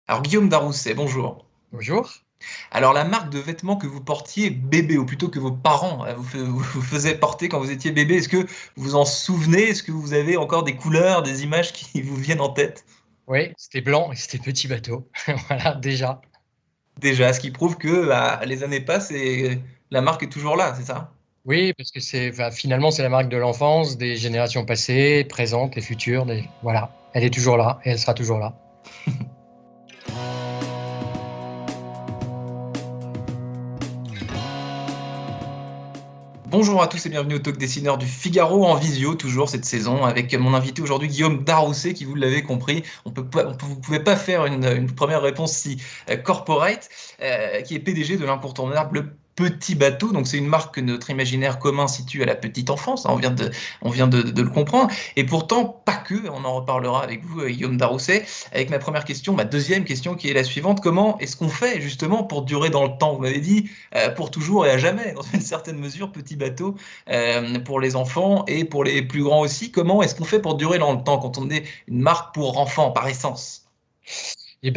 Alors Guillaume Darousset, bonjour. Bonjour. Alors la marque de vêtements que vous portiez bébé, ou plutôt que vos parents vous faisaient porter quand vous étiez bébé, est-ce que vous vous en souvenez? Est-ce que vous avez encore des couleurs, des images qui vous viennent en tête? Oui, c'était blanc et c'était petit bateau. Voilà, déjà. Déjà, ce qui prouve que les années passent et la marque est toujours là, c'est ça? Oui, parce que finalement, c'est la marque de l'enfance, des générations passées, présentes et futures. Voilà, elle est toujours là et elle sera toujours là. Bonjour à tous et bienvenue au Talk Dessineur du Figaro en visio, toujours cette saison, avec mon invité aujourd'hui Guillaume Darousset, qui vous l'avez compris, vous ne pouvez pas faire une première réponse si corporate, qui est PDG de l'incontournable Petit Bateau. Donc c'est une marque que notre imaginaire commun situe à la petite enfance, hein, on vient de le comprendre, et pourtant pas que, on en reparlera avec vous Guillaume Darousset, avec ma première question, ma deuxième question qui est la suivante: comment est-ce qu'on fait justement pour durer dans le temps? Vous m'avez dit pour toujours et à jamais, dans une certaine mesure, petit bateau pour les enfants et pour les plus grands aussi. Comment est-ce qu'on fait pour durer dans le temps quand on est une marque pour enfants par essence? Je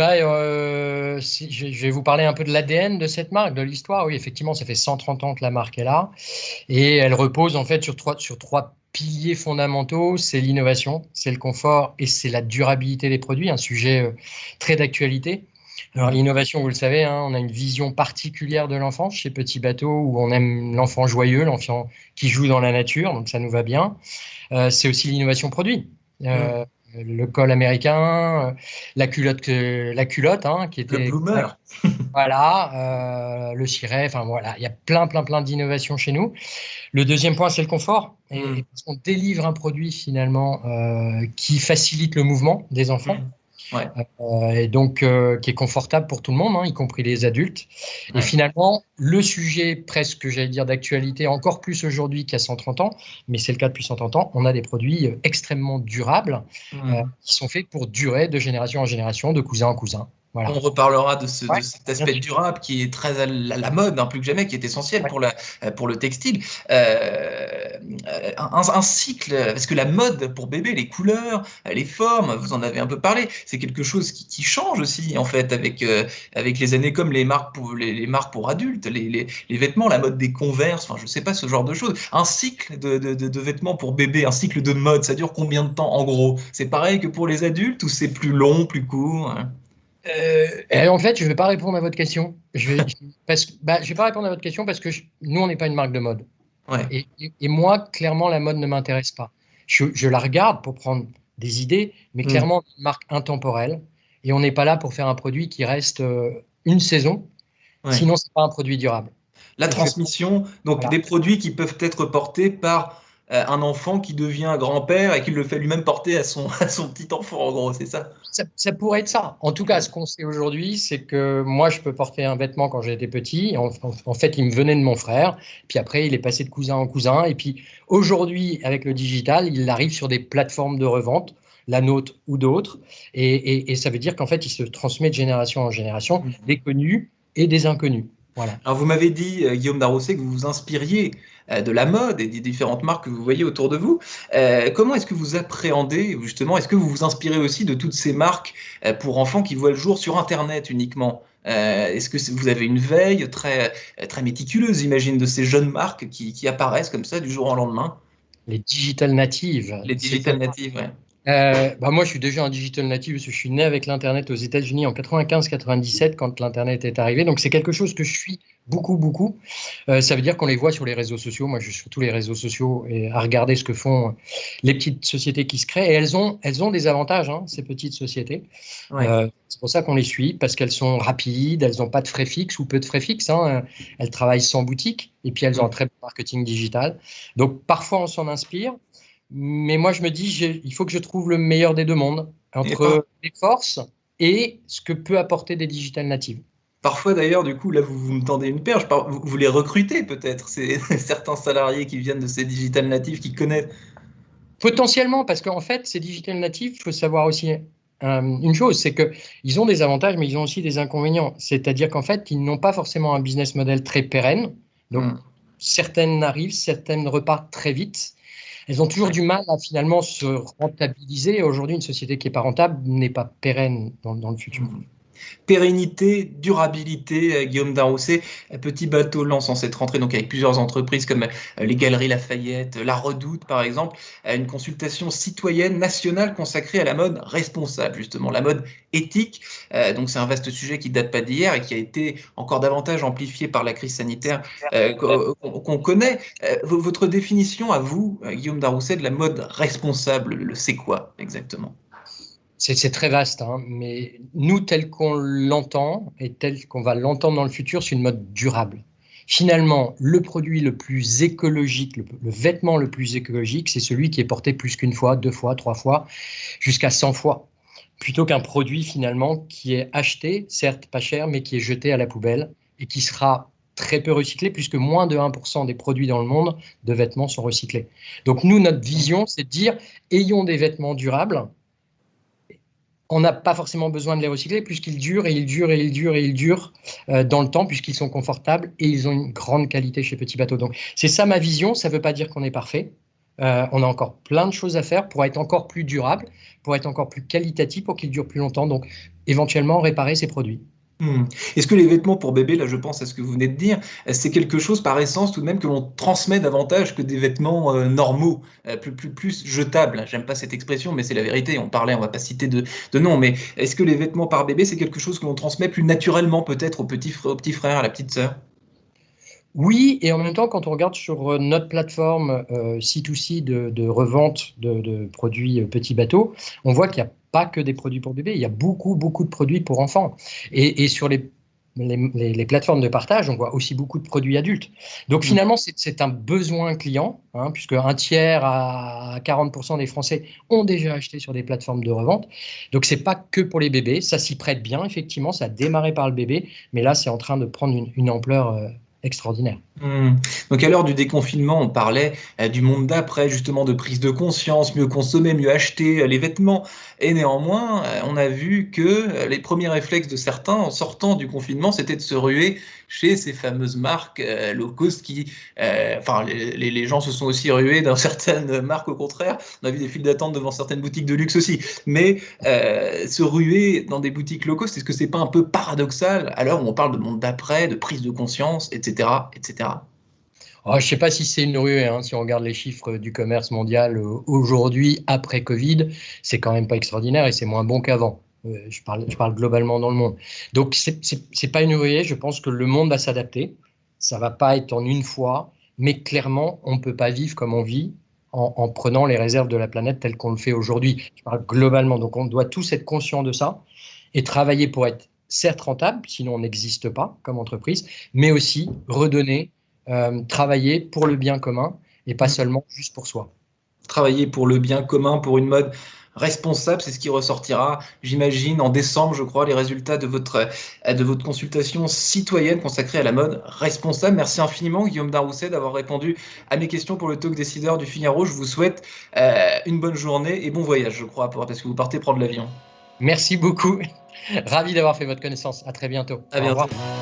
vais vous parler un peu de l'ADN de cette marque, de l'histoire. Oui, effectivement, ça fait 130 ans que la marque est là et elle repose en fait sur trois piliers fondamentaux. C'est l'innovation, c'est le confort et c'est la durabilité des produits, un sujet très d'actualité. Alors Mhm. l'innovation, vous le savez, hein, on a une vision particulière de l'enfance chez Petit Bateau où on aime l'enfant joyeux, l'enfant qui joue dans la nature, donc ça nous va bien. C'est aussi l'innovation produit. Mhm. Le col américain, la culotte hein, qui Le était bloomer. voilà, le ciré, enfin voilà, il y a plein d'innovations chez nous. Le deuxième point, c'est le confort. Et Mhm. parce qu'on délivre un produit finalement qui facilite le mouvement des enfants. Mhm. Ouais, Et donc qui est confortable pour tout le monde, hein, y compris les adultes. Et ouais. finalement, le sujet presque, j'allais dire, d'actualité, encore plus aujourd'hui qu'à 130 ans, mais c'est le cas depuis 130 ans, on a des produits extrêmement durables Mhm. qui sont faits pour durer de génération en génération, de cousin en cousin. On Voilà. reparlera de Ouais, cet bien aspect sûr. durable qui est très à la mode, hein, plus que jamais, qui est essentiel Ouais. pour le textile. Un cycle, parce que la mode pour bébé, les couleurs, les formes, vous en avez un peu parlé, c'est quelque chose qui change aussi, en fait, avec les années, comme les marques pour adultes, les vêtements, la mode des Converse, enfin, je sais pas, ce genre de choses. Un cycle de vêtements pour bébé, un cycle de mode, ça dure combien de temps, en gros? C'est pareil que pour les adultes ou c'est plus long, plus court, hein? Et en fait, je ne vais pas répondre à votre question. Je vais pas répondre à votre question parce que nous, on n'est pas une marque de mode. Ouais. Et moi, clairement, la mode ne m'intéresse pas. Je la regarde pour prendre des idées, mais Hmm. clairement, c'est une marque intemporelle. Et on n'est pas là pour faire un produit qui reste une saison. Ouais. Sinon, c'est pas un produit durable. La Je, transmission, donc voilà. des produits qui peuvent être portés par un enfant qui devient grand-père et qui le fait lui-même porter à à son petit enfant, en gros, c'est ça? Ça pourrait être ça. En tout cas, Ouais. ce qu'on sait aujourd'hui, c'est que moi, je peux porter un vêtement quand j'étais petit. En fait, il me venait de mon frère. Puis après, il est passé de cousin en cousin. Et puis aujourd'hui, avec le digital, il arrive sur des plateformes de revente, la nôtre ou d'autres. Et ça veut dire qu'en fait, il se transmet de génération en génération, Mhm. des connus et des inconnus. Voilà. Alors, vous m'avez dit, Guillaume Darrousset, que vous vous inspiriez de la mode et des différentes marques que vous voyez autour de vous. Comment est-ce que vous appréhendez, justement, est-ce que vous vous inspirez aussi de toutes ces marques pour enfants qui voient le jour sur Internet uniquement? Est-ce que vous avez une veille très méticuleuse, j'imagine, de ces jeunes marques qui apparaissent comme ça du jour au lendemain? Les digital natives, Les c'était digital natives, ouais. moi, je suis déjà un digital native parce que je suis né avec l'Internet aux États-Unis en 95-97 quand l'Internet est arrivé. Donc, c'est quelque chose que je suis beaucoup. Ça veut dire qu'on les voit sur les réseaux sociaux. Moi, je suis sur tous les réseaux sociaux et à regarder ce que font les petites sociétés qui se créent. Et elles ont des avantages, hein, ces petites sociétés. Ouais. C'est pour ça qu'on les suit parce qu'elles sont rapides, elles n'ont pas de frais fixes ou peu de frais fixes, hein. Elles travaillent sans boutique et puis elles ont un Mm. très bon marketing digital. Donc, parfois, on s'en inspire. Mais moi, je me dis, il faut que je trouve le meilleur des deux mondes, Et par- entre les forces et ce que peut apporter des digital natives. Parfois d'ailleurs, du coup, là, vous me tendez une perche. Vous les recrutez peut-être, c'est certains salariés qui viennent de ces digital natives qui connaissent. Potentiellement, parce qu'en fait, ces digital natives, il faut savoir aussi une chose, c'est qu'ils ont des avantages, mais ils ont aussi des inconvénients. C'est-à-dire qu'en fait, ils n'ont pas forcément un business model très pérenne. Donc, Hmm. certaines arrivent, certaines repartent très vite. Elles ont toujours Ouais. du mal à finalement se rentabiliser. Aujourd'hui, une société qui n'est pas rentable n'est pas pérenne dans le futur. Hmm. Pérennité, durabilité, Guillaume Darousset, Petit Bateau lance en cette rentrée, donc avec plusieurs entreprises comme les Galeries Lafayette, La Redoute par exemple, une consultation citoyenne nationale consacrée à la mode responsable, justement, la mode éthique. Donc c'est un vaste sujet qui date pas d'hier et qui a été encore davantage amplifié par la crise sanitaire qu'on connaît. Votre définition à vous, Guillaume Darousset, de la mode responsable, c'est quoi exactement? C'est très vaste, hein, mais nous, tel qu'on l'entend et tel qu'on va l'entendre dans le futur, c'est une mode durable. Finalement, le produit le plus écologique, le vêtement le plus écologique, c'est celui qui est porté plus qu'une fois, 2 fois, 3 fois, jusqu'à 100 fois, plutôt qu'un produit finalement qui est acheté, certes pas cher, mais qui est jeté à la poubelle et qui sera très peu recyclé, puisque moins de 1% des produits dans le monde de vêtements sont recyclés. Donc nous, notre vision, c'est de dire, ayons des vêtements durables. On n'a pas forcément besoin de les recycler puisqu'ils durent et ils durent et ils durent et ils durent dans le temps puisqu'ils sont confortables et ils ont une grande qualité chez Petit Bateau. Donc c'est ça ma vision, ça ne veut pas dire qu'on est parfait. On a encore plein de choses à faire pour être encore plus durable, pour être encore plus qualitatif, pour qu'ils durent plus longtemps. Donc éventuellement réparer ces produits. Est-ce que les vêtements pour bébé, là je pense à ce que vous venez de dire, c'est quelque chose par essence tout de même que l'on transmet davantage que des vêtements normaux, plus jetables? J'aime pas cette expression, mais c'est la vérité. On va pas citer de nom, mais est-ce que les vêtements par bébé, c'est quelque chose que l'on transmet plus naturellement peut-être au petit frère, à la petite sœur? Oui, et en même temps, quand on regarde sur notre plateforme C2C de revente de produits Petit Bateau, on voit qu'il n'y a pas que des produits pour bébés, il y a beaucoup, beaucoup de produits pour enfants. Et sur les plateformes de partage, on voit aussi beaucoup de produits adultes. Donc finalement, c'est un besoin client, hein, puisque un tiers à 40% des Français ont déjà acheté sur des plateformes de revente. Donc c'est pas que pour les bébés, ça s'y prête bien, effectivement, ça a démarré par le bébé, mais là, c'est en train de prendre une ampleur extraordinaire. Donc à l'heure du déconfinement, on parlait du monde d'après, justement de prise de conscience, mieux consommer, mieux acheter les vêtements. Et néanmoins, on a vu que les premiers réflexes de certains en sortant du confinement, c'était de se ruer chez ces fameuses marques low cost les gens se sont aussi rués dans certaines marques au contraire. On a vu des files d'attente devant certaines boutiques de luxe aussi. Mais se ruer dans des boutiques low cost, est-ce que c'est pas un peu paradoxal à l'heure où on parle de monde d'après, de prise de conscience, etc., etc. Je ne sais pas si c'est une ruée, hein, si on regarde les chiffres du commerce mondial aujourd'hui, après Covid, c'est quand même pas extraordinaire et c'est moins bon qu'avant. Je parle globalement dans le monde. Donc, c'est pas une ruée, je pense que le monde va s'adapter. Ça va pas être en une fois, mais clairement, on ne peut pas vivre comme on vit en prenant les réserves de la planète telles qu'on le fait aujourd'hui. Je parle globalement, donc on doit tous être conscients de ça et travailler pour être certes rentable, sinon on n'existe pas comme entreprise, mais aussi redonner, travailler pour le bien commun et pas seulement juste pour soi. Travailler pour le bien commun, pour une mode responsable, c'est ce qui ressortira, j'imagine, en décembre, je crois, les résultats de votre consultation citoyenne consacrée à la mode responsable. Merci infiniment, Guillaume Darousset, d'avoir répondu à mes questions pour le talk décideur du Figaro. Je vous souhaite une bonne journée et bon voyage, je crois, parce que vous partez prendre l'avion. Merci beaucoup. Ravi d'avoir fait votre connaissance. À très bientôt. À bientôt. Au revoir.